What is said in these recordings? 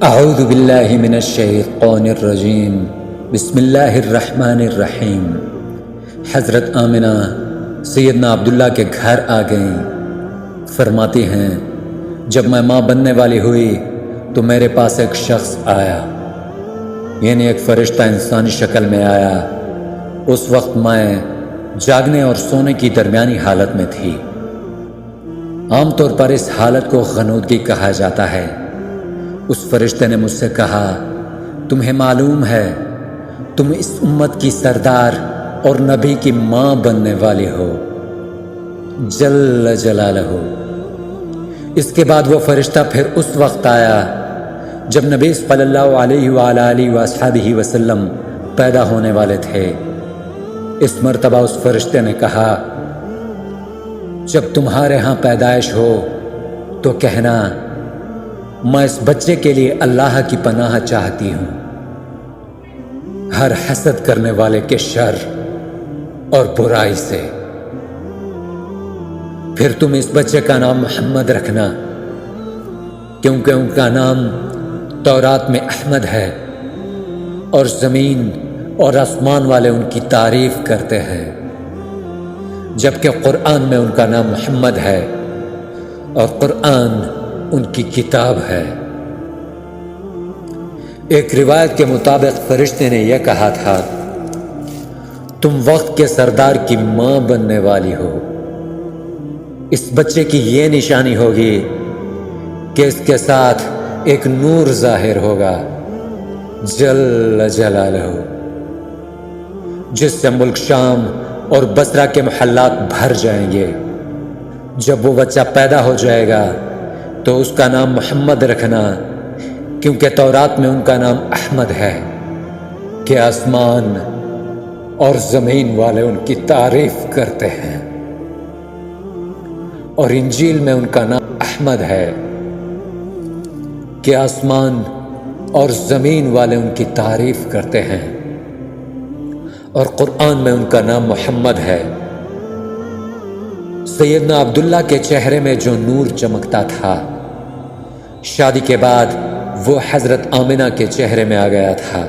اعوذ باللہ من الشیطان الرجیم بسم اللہ الرحمن الرحیم۔ حضرت آمنہ سیدنا عبداللہ کے گھر آ گئیں۔ فرماتی ہیں جب میں ماں بننے والی ہوئی تو میرے پاس ایک شخص آیا، یعنی ایک فرشتہ انسانی شکل میں آیا۔ اس وقت میں جاگنے اور سونے کی درمیانی حالت میں تھی۔ عام طور پر اس حالت کو غنودگی کہا جاتا ہے۔ اس فرشتے نے مجھ سے کہا، تمہیں معلوم ہے تم اس امت کی سردار اور نبی کی ماں بننے والی ہو، جل جلالہ۔ اس کے بعد وہ فرشتہ پھر اس وقت آیا جب نبی صلی اللہ علیہ وآلہ وصحبہ وسلم پیدا ہونے والے تھے۔ اس مرتبہ اس فرشتے نے کہا، جب تمہارے ہاں پیدائش ہو تو کہنا میں اس بچے کے لیے اللہ کی پناہ چاہتی ہوں، ہر حسد کرنے والے کے شر اور برائی سے۔ پھر تم اس بچے کا نام محمد رکھنا، کیونکہ ان کا نام تورات میں احمد ہے اور زمین اور آسمان والے ان کی تعریف کرتے ہیں، جبکہ قرآن میں ان کا نام محمد ہے اور قرآن ان کی کتاب ہے۔ ایک روایت کے مطابق فرشتے نے یہ کہا تھا، تم وقت کے سردار کی ماں بننے والی ہو۔ اس بچے کی یہ نشانی ہوگی کہ اس کے ساتھ ایک نور ظاہر ہوگا، جل جلالہ، جس سے ملک شام اور بصرہ کے محلات بھر جائیں گے۔ جب وہ بچہ پیدا ہو جائے گا تو اس کا نام محمد رکھنا، کیونکہ تورات میں ان کا نام احمد ہے کہ آسمان اور زمین والے ان کی تعریف کرتے ہیں، اور انجیل میں ان کا نام احمد ہے کہ آسمان اور زمین والے ان کی تعریف کرتے ہیں، اور قرآن میں ان کا نام محمد ہے۔ سیدنا عبداللہ کے چہرے میں جو نور چمکتا تھا، شادی کے بعد وہ حضرت آمنہ کے چہرے میں آ گیا تھا،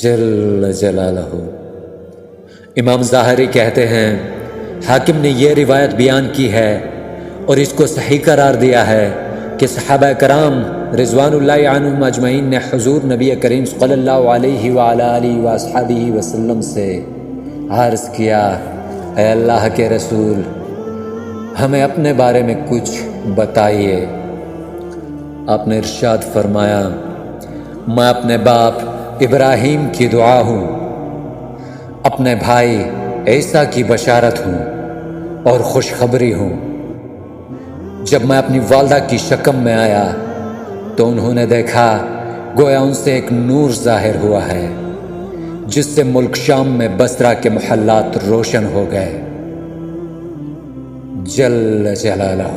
جل جلالہ۔ امام ظاہری کہتے ہیں حاکم نے یہ روایت بیان کی ہے اور اس کو صحیح قرار دیا ہے کہ صحابہ کرام رضوان اللہ عنہم اجمعین نے حضور نبی کریم صلی اللہ علیہ وآلہ وصحبہ وسلم سے عرض کیا، اے اللہ کے رسول، ہمیں اپنے بارے میں کچھ بتائیے۔ آپ نے ارشاد فرمایا، میں اپنے باپ ابراہیم کی دعا ہوں، اپنے بھائی عیسیٰ کی بشارت ہوں اور خوشخبری ہوں۔ جب میں اپنی والدہ کی شکم میں آیا تو انہوں نے دیکھا گویا ان سے ایک نور ظاہر ہوا ہے، جس سے ملک شام میں بصرہ کے محلات روشن ہو گئے، جل جلالہ۔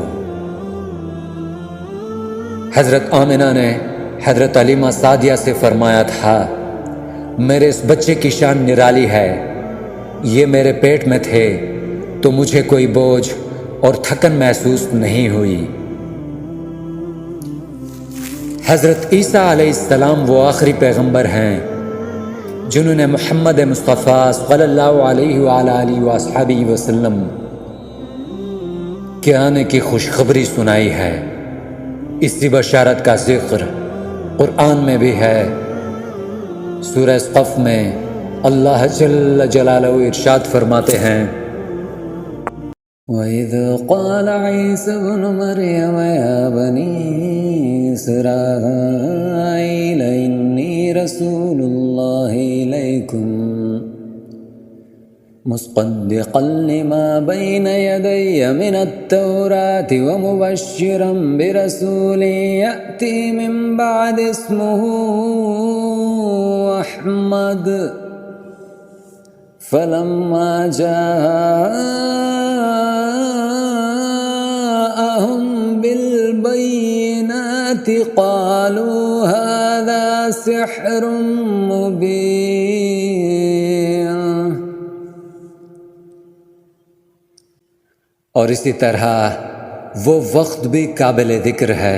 حضرت آمنہ نے حضرت علیمہ سعدیہ سے فرمایا تھا، میرے اس بچے کی شان نرالی ہے، یہ میرے پیٹ میں تھے تو مجھے کوئی بوجھ اور تھکن محسوس نہیں ہوئی۔ حضرت عیسیٰ علیہ السلام وہ آخری پیغمبر ہیں جنہوں نے محمد مصطفیٰ صلی اللہ علیہ وآلہ وصحبہ وسلم کے آنے کی خوشخبری سنائی ہے۔ اسی بشارت کا ذکر قرآن میں بھی ہے۔ سورہ صف میں اللہ جل جلالہ ارشاد فرماتے ہیں، وَإِذْ قَالَ عِيسَى ابْنُ مَرْيَمَ يَا بَنِي إِسْرَائِيلَ إِنِّي رَسُولُ اللَّهِ إِلَيْكُمْ مصدقا لما بين يدي من التوراة ومبشرا برسول يأتي من بعد اسمه أحمد فلما جاءهم بالبينات قالوا هذا سحر مبين۔ اور اسی طرح وہ وقت بھی قابل ذکر ہے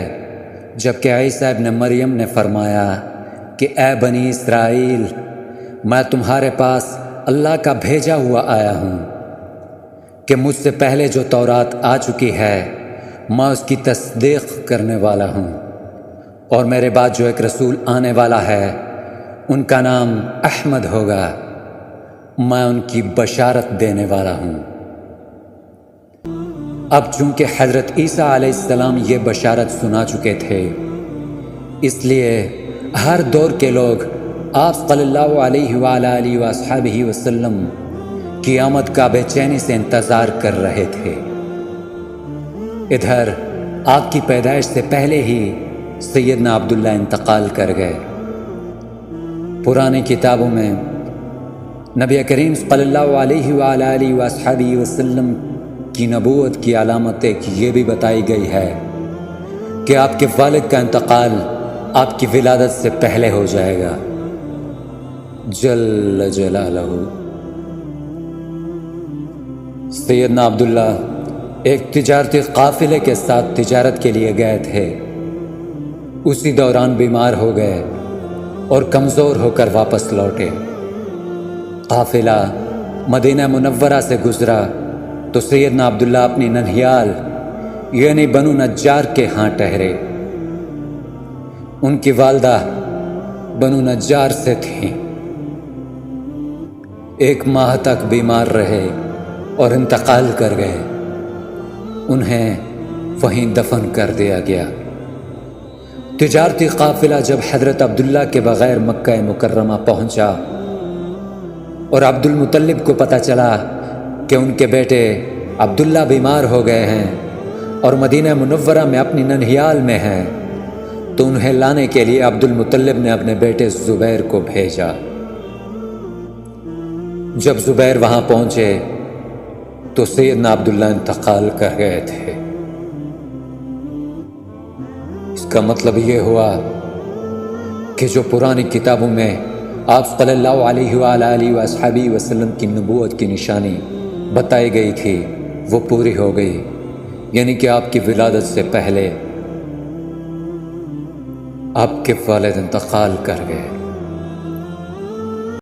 جبکہ عیسیٰ ابن مریم نے فرمایا کہ اے بنی اسرائیل، میں تمہارے پاس اللہ کا بھیجا ہوا آیا ہوں کہ مجھ سے پہلے جو تورات آ چکی ہے میں اس کی تصدیق کرنے والا ہوں، اور میرے بعد جو ایک رسول آنے والا ہے ان کا نام احمد ہوگا، میں ان کی بشارت دینے والا ہوں۔ اب چونکہ حضرت عیسیٰ علیہ السلام یہ بشارت سنا چکے تھے، اس لیے ہر دور کے لوگ آپ صلی اللہ علیہ وآلہ وصحبہ وسلم کی آمد کا بے چینی سے انتظار کر رہے تھے۔ ادھر آپ کی پیدائش سے پہلے ہی سیدنا عبداللہ انتقال کر گئے۔ پرانی کتابوں میں نبی کریم صلی اللہ علیہ وآلہ وصحبہ وسلم کی نبوت کی علامت ایک یہ بھی بتائی گئی ہے کہ آپ کے والد کا انتقال آپ کی ولادت سے پہلے ہو جائے گا، جل جلالہ۔ سیدنا عبداللہ ایک تجارتی قافلے کے ساتھ تجارت کے لیے گئے تھے، اسی دوران بیمار ہو گئے اور کمزور ہو کر واپس لوٹے۔ قافلہ مدینہ منورہ سے گزرا تو سیدنا عبداللہ اپنی ننھیال یعنی بنو نجار کے ہاں ٹھہرے۔ ان کی والدہ بنو نجار سے تھیں۔ 1 ماہ تک بیمار رہے اور انتقال کر گئے۔ انہیں وہیں دفن کر دیا گیا۔ تجارتی قافلہ جب حضرت عبداللہ کے بغیر مکہ مکرمہ پہنچا اور عبد المطلب کو پتہ چلا کہ ان کے بیٹے عبداللہ بیمار ہو گئے ہیں اور مدینہ منورہ میں اپنی ننھیال میں ہیں، تو انہیں لانے کے لیے عبد المطلب نے اپنے بیٹے زبیر کو بھیجا۔ جب زبیر وہاں پہنچے تو سیدنا عبداللہ انتقال کر گئے تھے۔ اس کا مطلب یہ ہوا کہ جو پرانی کتابوں میں آپ صلی اللہ علیہ وآلہ وصحبہ وسلم کی نبوت کی نشانی بتائی گئی تھی وہ پوری ہو گئی، یعنی کہ آپ کی ولادت سے پہلے آپ کے والد انتقال کر گئے۔